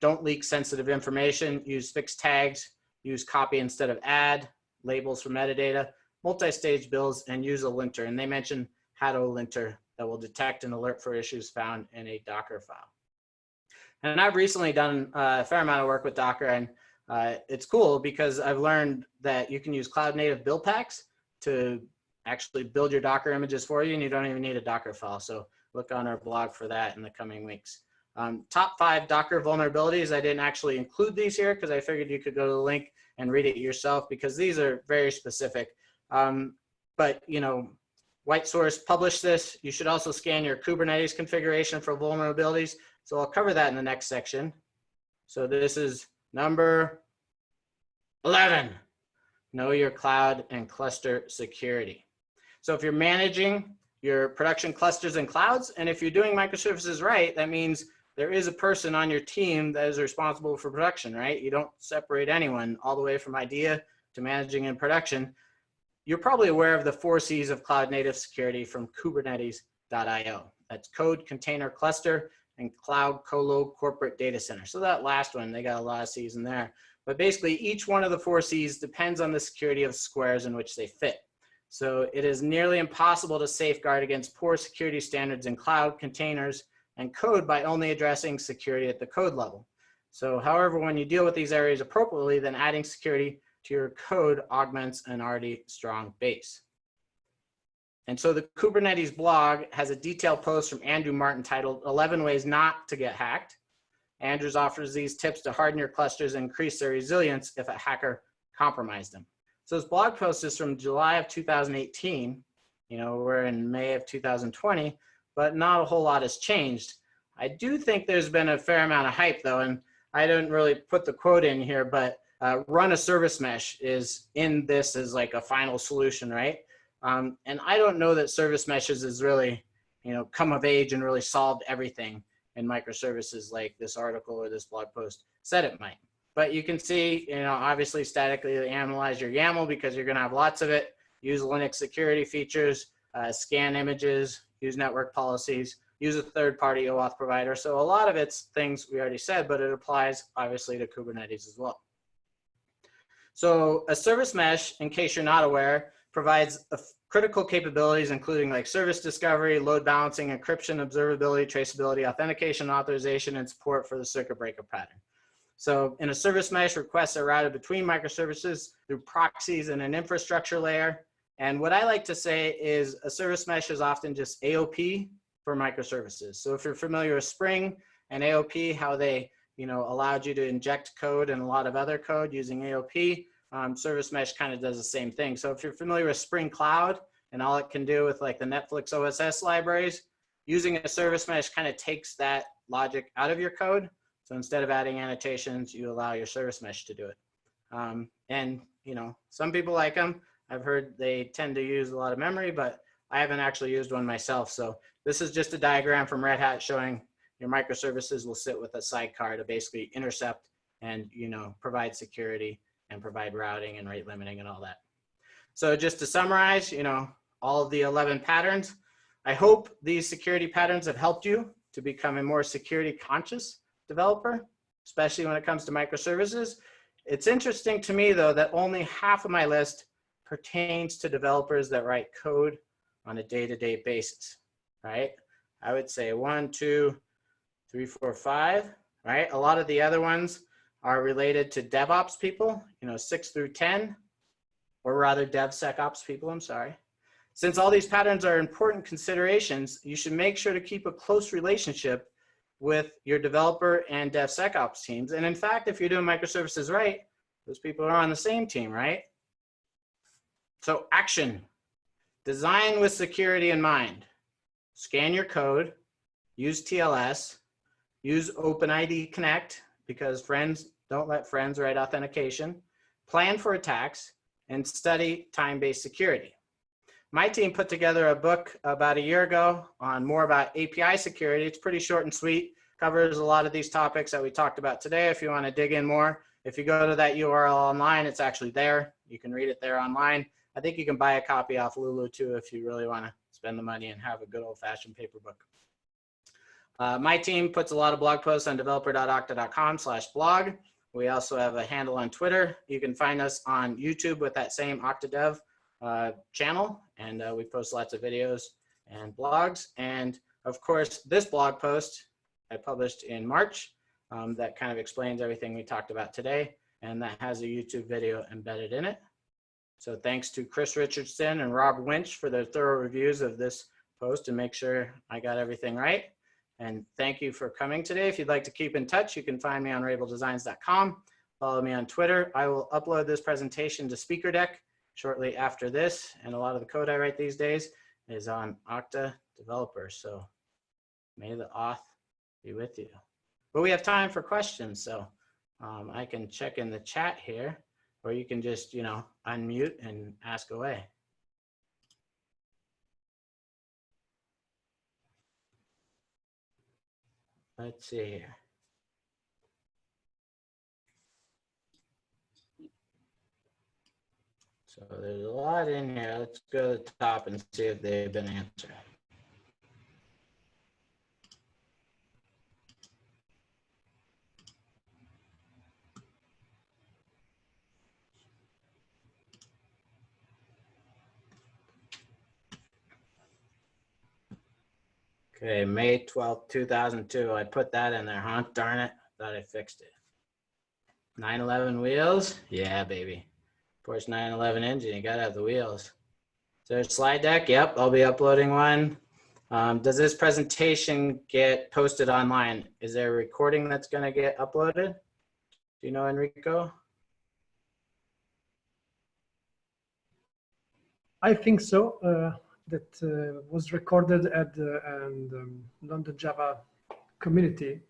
Don't leak sensitive information. Use fixed tags. Use copy instead of add. Labels for metadata. Multi-stage builds, and use a linter. And they mentioned Hadow linter that will detect and alert for issues found in a Docker file. And I've recently done a fair amount of work with Docker, and it's cool because I've learned that you can use cloud native build packs to actually build your Docker images for you, and you don't even need a Docker file. So look on our blog for that in the coming weeks. Top 5 Docker vulnerabilities. I didn't actually include these here because I figured you could go to the link and read it yourself because these are very specific. But, you know, White Source published this. You should also scan your Kubernetes configuration for vulnerabilities. So I'll cover that in the next section. So this is number 11. Know your cloud and cluster security. So if you're managing your production clusters and clouds, and if you're doing microservices right, that means there is a person on your team that is responsible for production, right? You don't separate anyone all the way from idea to managing in production. You're probably aware of the 4 C's of cloud native security from kubernetes.io. That's code, container, cluster, and cloud, colo, corporate data center. So that last one, they got a lot of C's in there. But basically each one of the 4 C's depends on the security of squares in which they fit. So it is nearly impossible to safeguard against poor security standards in cloud, containers, and code by only addressing security at the code level. So however, when you deal with these areas appropriately, then adding security to your code augments an already strong base. And so the Kubernetes blog has a detailed post from Andrew Martin titled 11 Ways Not to Get Hacked. Andrews offers these tips to harden your clusters and increase their resilience if a hacker compromised them. So this blog post is from July of 2018. You know, we're in May of 2020, but not a whole lot has changed. I do think there's been a fair amount of hype though, and I didn't really put the quote in here, but run a service mesh is in this as like a final solution, right? And I don't know that service meshes is really, you know, come of age and really solved everything in microservices like this article or this blog post said it might. But you can see, you know, obviously statically analyze your YAML because you're going to have lots of it. Use Linux security features, scan images, use network policies, use a third-party OAuth provider. So a lot of it's things we already said, but it applies obviously to Kubernetes as well. So a service mesh, in case you're not aware, provides critical capabilities, including like service discovery, load balancing, encryption, observability, traceability, authentication, authorization, and support for the circuit breaker pattern. So in a service mesh, requests are routed between microservices through proxies and an infrastructure layer. And what I like to say is a service mesh is often just AOP for microservices. So if you're familiar with Spring and AOP, how they allowed you to inject code and a lot of other code using AOP, Service Mesh kind of does the same thing. So if you're familiar with Spring Cloud and all it can do with like the Netflix OSS libraries, using a Service Mesh kind of takes that logic out of your code. So instead of adding annotations, you allow your Service Mesh to do it. And some people like them. I've heard they tend to use a lot of memory, but I haven't actually used one myself. So this is just a diagram from Red Hat showing your microservices will sit with a sidecar to basically intercept and provide security and provide routing and rate limiting and all that. So just to summarize, all of the 11 patterns, I hope these security patterns have helped you to become a more security conscious developer, especially when it comes to microservices. It's interesting to me though, that only half of my list pertains to developers that write code on a day-to-day basis, right? I would say 1, 2, 3, 4, 5, right? A lot of the other ones are related to DevOps people, 6 through 10, or rather DevSecOps people, I'm sorry. Since all these patterns are important considerations, you should make sure to keep a close relationship with your developer and DevSecOps teams. And in fact, if you're doing microservices right, those people are on the same team, right? So action, design with security in mind. Scan your code, use TLS, use OpenID Connect, because friends don't let friends write authentication, plan for attacks, and study time-based security. My team put together a book about a year ago on more about API security. It's pretty short and sweet, covers a lot of these topics that we talked about today. If you want to dig in more, if you go to that URL online, it's actually there. You can read it there online. I think you can buy a copy off Lulu too if you really want to spend the money and have a good old-fashioned paper book. My team puts a lot of blog posts on developer.okta.com/blog. We also have a handle on Twitter. You can find us on YouTube with that same OktaDev channel, and we post lots of videos and blogs. And of course, this blog post I published in March that kind of explains everything we talked about today, and that has a YouTube video embedded in it. So thanks to Chris Richardson and Rob Winch for their thorough reviews of this post and make sure I got everything right. And thank you for coming today. If you'd like to keep in touch, you can find me on raibledesigns.com. Follow me on Twitter. I will upload this presentation to SpeakerDeck shortly after this. And a lot of the code I write these days is on Okta Developer. So may the auth be with you. But we have time for questions. So I can check in the chat here, or you can just, unmute and ask away. Let's see here. So there's a lot in here. Let's go to the top and see if they've been answered. Okay, May 12th, 2002. I put that in there, huh? Darn it. Thought I fixed it. 911 wheels? Yeah, baby. Porsche 911 engine. You got to have the wheels. Is there a slide deck? Yep, I'll be uploading one. Does this presentation get posted online? Is there a recording that's going to get uploaded? Do you know, Enrico? I think so. That was recorded at the London Java community.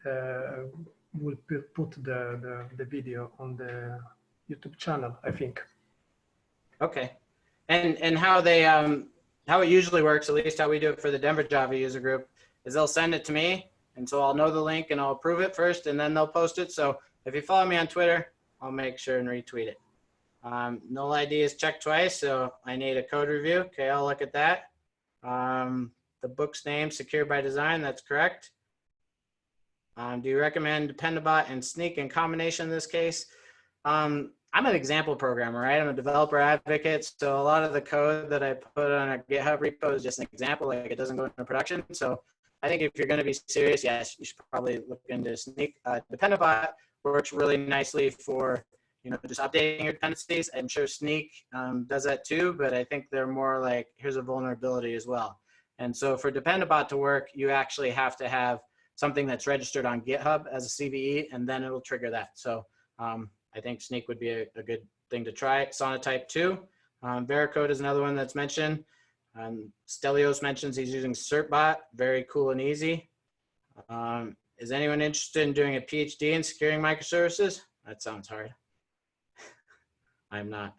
Will put the video on the YouTube channel, I think. Okay. And how they how it usually works, at least how we do it for the Denver Java user group, is they'll send it to me, and so I'll know the link and I'll approve it first, and then they'll post it. So if you follow me on Twitter, I'll make sure and retweet it. Null ID is checked twice, so I need a code review. Okay, I'll look at that. The book's name, Secure by Design, that's correct. Do you recommend Dependabot and Sneak in combination in this case? I I'm an example programmer, right? I'm a developer advocate. So a lot of the code that I put on a GitHub repo is just an example, like it doesn't go into production. So I think if you're going to be serious, yes, you should probably look into Sneak. Dependabot works really nicely for, you know, just updating your dependencies. I'm sure Sneak does that too, but I think they're more like, here's a vulnerability as well. And so for Dependabot to work, you actually have to have something that's registered on GitHub as a CVE, and then it'll trigger that. So I think Sneak would be a good thing to try. Sonatype 2. Veracode is another one that's mentioned. Stelios mentions he's using Certbot. Very cool and easy. Is anyone interested in doing a PhD in securing microservices? That sounds hard. I'm not.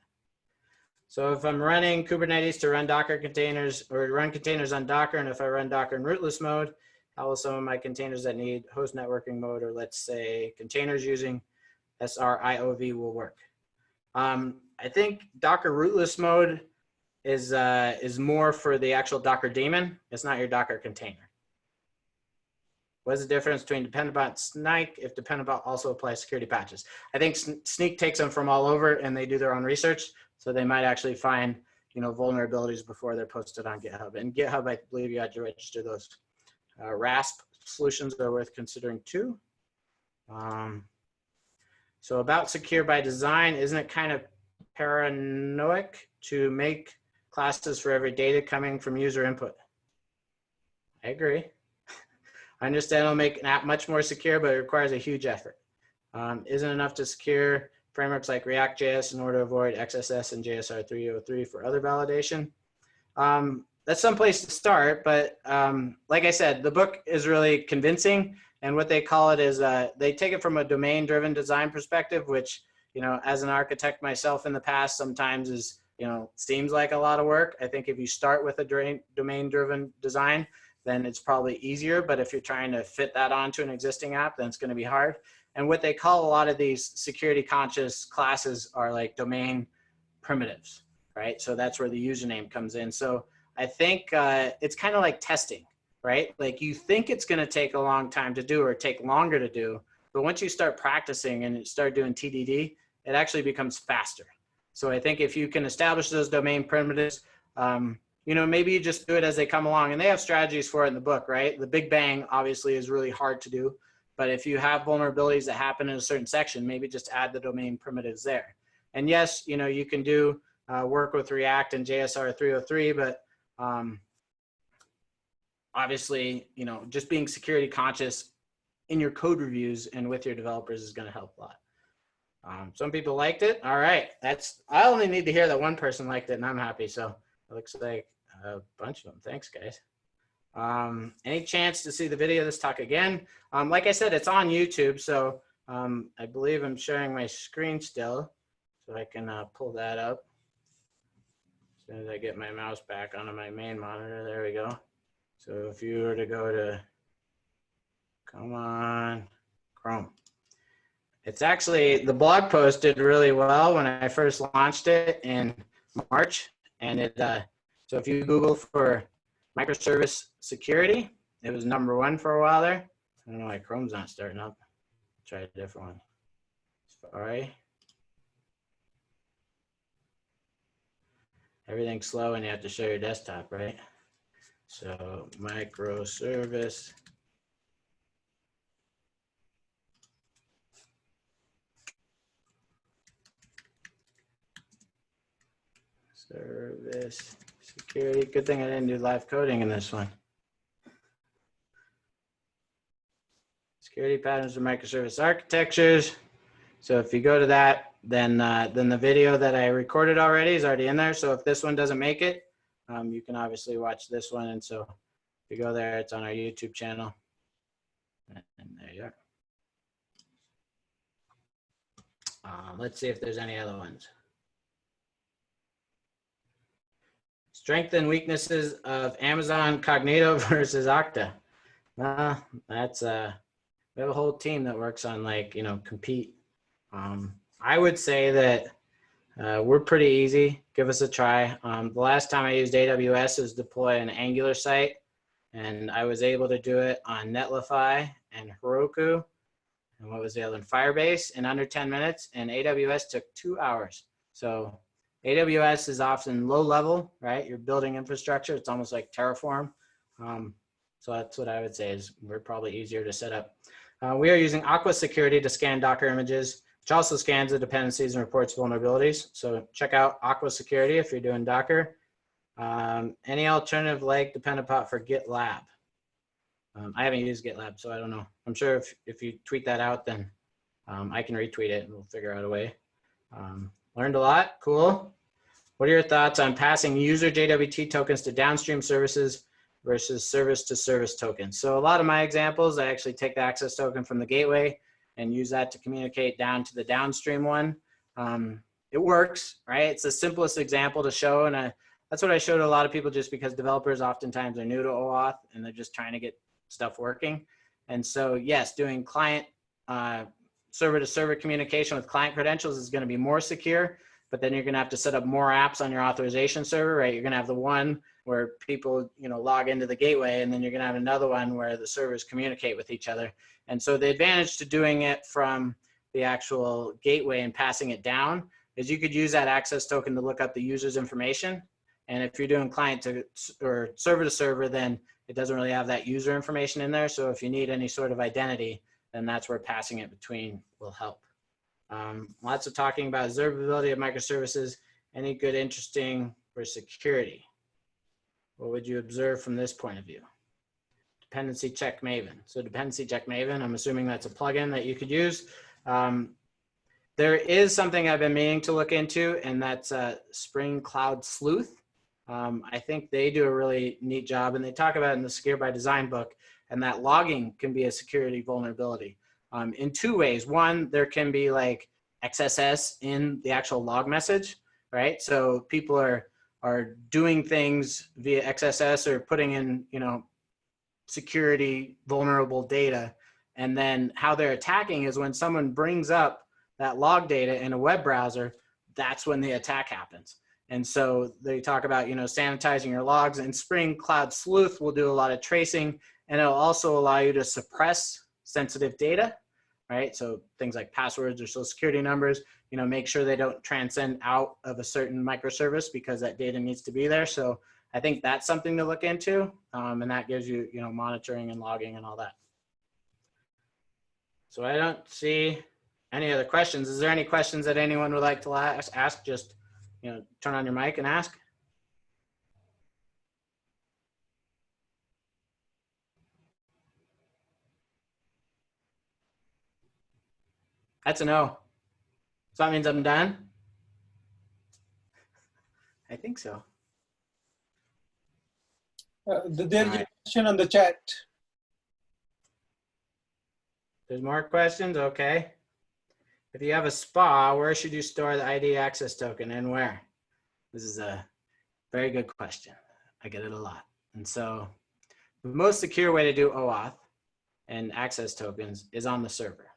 So if I'm running Kubernetes to run Docker containers or run containers on Docker, and if I run Docker in rootless mode, how will some of my containers that need host networking mode, or let's say containers using SRIOV will work? I think Docker rootless mode is more for the actual Docker daemon. It's not your Docker container. What's the difference between Dependabot and Sneak if Dependabot also applies security patches? I think Sneak takes them from all over and they do their own research. So they might actually find, you know, vulnerabilities before they're posted on GitHub. And GitHub, I believe you had to register those. RASP solutions are worth considering too. So about secure by design, isn't it kind of paranoid to make classes for every data coming from user input? I agree. I understand it'll make an app much more secure, but it requires a huge effort. Isn't enough to secure frameworks like React.js in order to avoid XSS and JSR 303 for other validation? That's some place to start, but like I said, the book is really convincing, and what they call it is they take it from a domain-driven design perspective, which, you know, as an architect myself in the past, sometimes is, you know, seems like a lot of work. I think if you start with a domain-driven design, then it's probably easier, but if you're trying to fit that onto an existing app, then it's going to be hard. And what they call a lot of these security conscious classes are like domain primitives, right? So that's where the username comes in. So I think it's kind of like testing, right? Like you think it's going to take a long time to do or take longer to do, but once you start practicing and you start doing TDD, it actually becomes faster. So I think if you can establish those domain primitives, you know, maybe you just do it as they come along, and they have strategies for it in the book, right? The big bang obviously is really hard to do, but if you have vulnerabilities that happen in a certain section, maybe just add the domain primitives there. And yes, you know, you can do work with React and JSR 303, but obviously, you know, just being security conscious in your code reviews and with your developers is going to help a lot. Some people liked it. All right, I only need to hear that one person liked it, and I'm happy. So it looks like a bunch of them. Thanks, guys. Any chance to see the video of this talk again? Like I said, it's on YouTube, so I believe I'm sharing my screen still, so I can pull that up. As soon as I get my mouse back onto my main monitor, there we go. So if you were to go to, come on, Chrome. It's actually, the blog post did really well when I first launched it in March. And it, so if you Google for microservice security, it was #1 for a while there. I don't know why Chrome's not starting up. Try a different one. Sorry. Everything's slow and you have to share your desktop, right? So microservice. Service security. Good thing I didn't do live coding in this one. Security patterns of microservice architectures. So if you go to that, then the video that I recorded already is already in there. So if this one doesn't make it, you can obviously watch this one. And so if you go there, it's on our YouTube channel. And there you are. Let's see if there's any other ones. Strengths and weaknesses of Amazon Cognito versus Okta. That's we have a whole team that works on, like, you know, compete. I would say that we're pretty easy. Give us a try. The last time I used AWS is deploy an Angular site, and I was able to do it on Netlify and Heroku. and what was the other one? Firebase in under 10 minutes, and AWS took 2 hours. So AWS is often low level, right? You're building infrastructure. It's almost like Terraform. So that's what I would say is we're probably easier to set up. We are using Aqua Security to scan Docker images, which also scans the dependencies and reports vulnerabilities. So check out Aqua Security if you're doing Docker. Any alternative like Dependabot for GitLab? I haven't used GitLab, so I don't know. I'm sure if you tweet that out, then I can retweet it and we'll figure out a way. Learned a lot, cool. What are your thoughts on passing user JWT tokens to downstream services versus service-to-service tokens? So a lot of my examples, I actually take the access token from the gateway and use that to communicate down to the downstream one. It works, right? It's the simplest example to show, and that's what I showed a lot of people just because developers oftentimes are new to OAuth and they're just trying to get stuff working. And so yes, doing client server-to-server communication with client credentials is going to be more secure, but then you're going to have to set up more apps on your authorization server, right? You're going to have the one where people, log into the gateway, and then you're going to have another one where the servers communicate with each other. And so the advantage to doing it from the actual gateway and passing it down is you could use that access token to look up the user's information. And if you're doing client to or server to server, then it doesn't really have that user information in there. So if you need any sort of identity, then that's where passing it between will help. Lots of talking about observability of microservices. Any good, interesting for security? What would you observe from this point of view? Dependency check Maven. So dependency check Maven, I'm assuming that's a plugin that you could use. There is something I've been meaning to look into, and that's Spring Cloud Sleuth. I think they do a really neat job, and they talk about it in the Secure by Design book, and that logging can be a security vulnerability in two ways. One, there can be like XSS in the actual log message, right? So people are doing things via XSS or putting in, security vulnerable data. And then how they're attacking is when someone brings up that log data in a web browser, that's when the attack happens. And so they talk about, sanitizing your logs, and Spring Cloud Sleuth will do a lot of tracing, and it'll also allow you to suppress sensitive data, right? So things like passwords or social security numbers, make sure they don't transcend out of a certain microservice because that data needs to be there. So I think that's something to look into, and that gives you, monitoring and logging and all that. So I don't see any other questions. Is there any questions that anyone would like to ask? Just, turn on your mic and ask. That's a no. So that means I'm done? I think so. There's a question on the chat. There's more questions? Okay. If you have a spa, where should you store the ID access token and where? This is a very good question. I get it a lot. And so the most secure way to do OAuth and access tokens is on the server.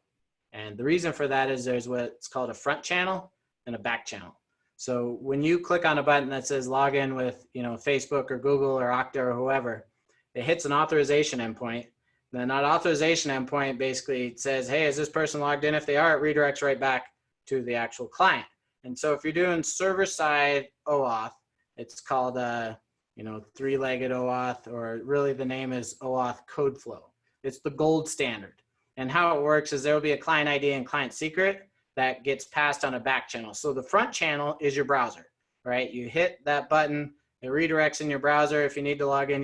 And the reason for that is there's what's called a front channel and a back channel. So when you click on a button that says log in with, Facebook or Google or Okta or whoever, it hits an authorization endpoint. Then that authorization endpoint basically says, hey, is this person logged in? If they are, it redirects right back to the actual client. And so if you're doing server-side OAuth, it's called three-legged OAuth, or really the name is OAuth code flow. It's the gold standard. And how it works is there will be a client ID and client secret that gets passed on a back channel. So the front channel is your browser, right? You hit that button, it redirects in your browser. If you need to log in,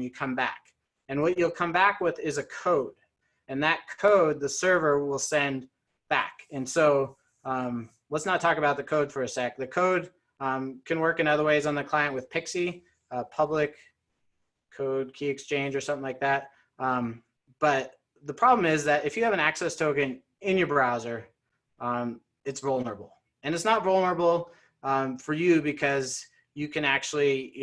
you come back. And what you'll come back with is a code. And that code, the server will send back. And so let's not talk about the code for a sec. The code can work in other ways on the client with Pixie, public code key exchange or something like that. But the problem is that if you have an access token in your browser, it's vulnerable. And it's not vulnerable for you because you can actually,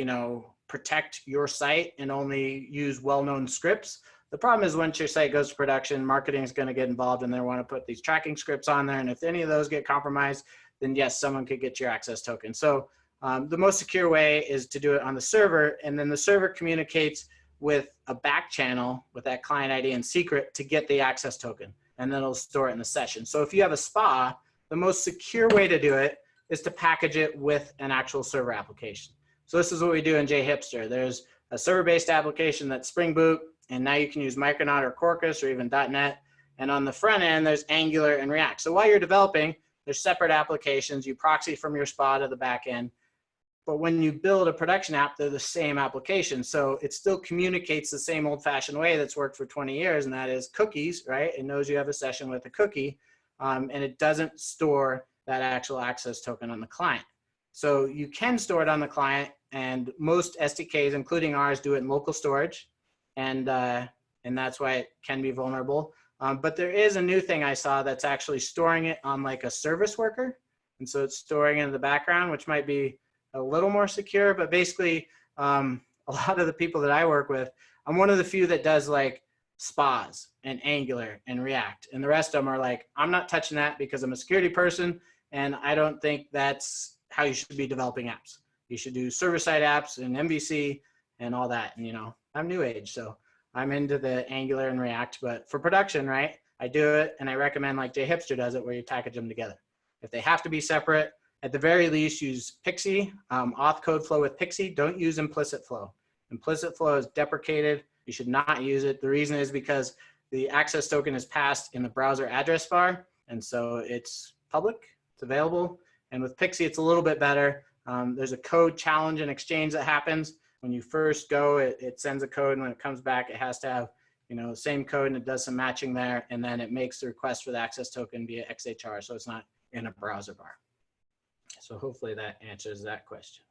protect your site and only use well-known scripts. The problem is once your site goes to production, marketing is going to get involved and they want to put these tracking scripts on there. And if any of those get compromised, then yes, someone could get your access token. So the most secure way is to do it on the server, and then the server communicates with a back channel with that client ID and secret to get the access token. and then it'll store it in the session. So if you have a SPA, the most secure way to do it is to package it with an actual server application. So this is what we do in JHipster. There's a server-based application that's Spring Boot, and now you can use Micronaut or Quarkus or even .NET. And on the front end, there's Angular and React. So while you're developing, there's separate applications. You proxy from your SPA to the back end. But when you build a production app, they're the same application. So it still communicates the same old-fashioned way that's worked for 20 years, and that is cookies, right? It knows you have a session with a cookie, and it doesn't store that actual access token on the client. So you can store it on the client, and most SDKs, including ours, do it in local storage, and that's why it can be vulnerable. But there is a new thing I saw that's actually storing it on like a service worker, and so it's storing it in the background, which might be a little more secure. But basically, a lot of the people that I work with, I'm one of the few that does like SPAs and Angular and React, and the rest of them are like, I'm not touching that because I'm a security person, and I don't think that's how you should be developing apps. You should do server-side apps and MVC and all that. And, you know, I'm new age, so I'm into the Angular and React. But for production, right, I do it, and I recommend like JHipster does it, where you package them together. If they have to be separate, at the very least, use Pixie, auth code flow with Pixie. Don't use implicit flow. Implicit flow is deprecated. You should not use it. The reason is because the access token is passed in the browser address bar, and so it's public, it's available. And with Pixie, it's a little bit better. There's a code challenge and exchange that happens. When you first go, it sends a code, and when it comes back, it has to have, you know, the same code, and it does some matching there, and then it makes the request for the access token via XHR, so it's not in a browser bar. So hopefully that answers that question.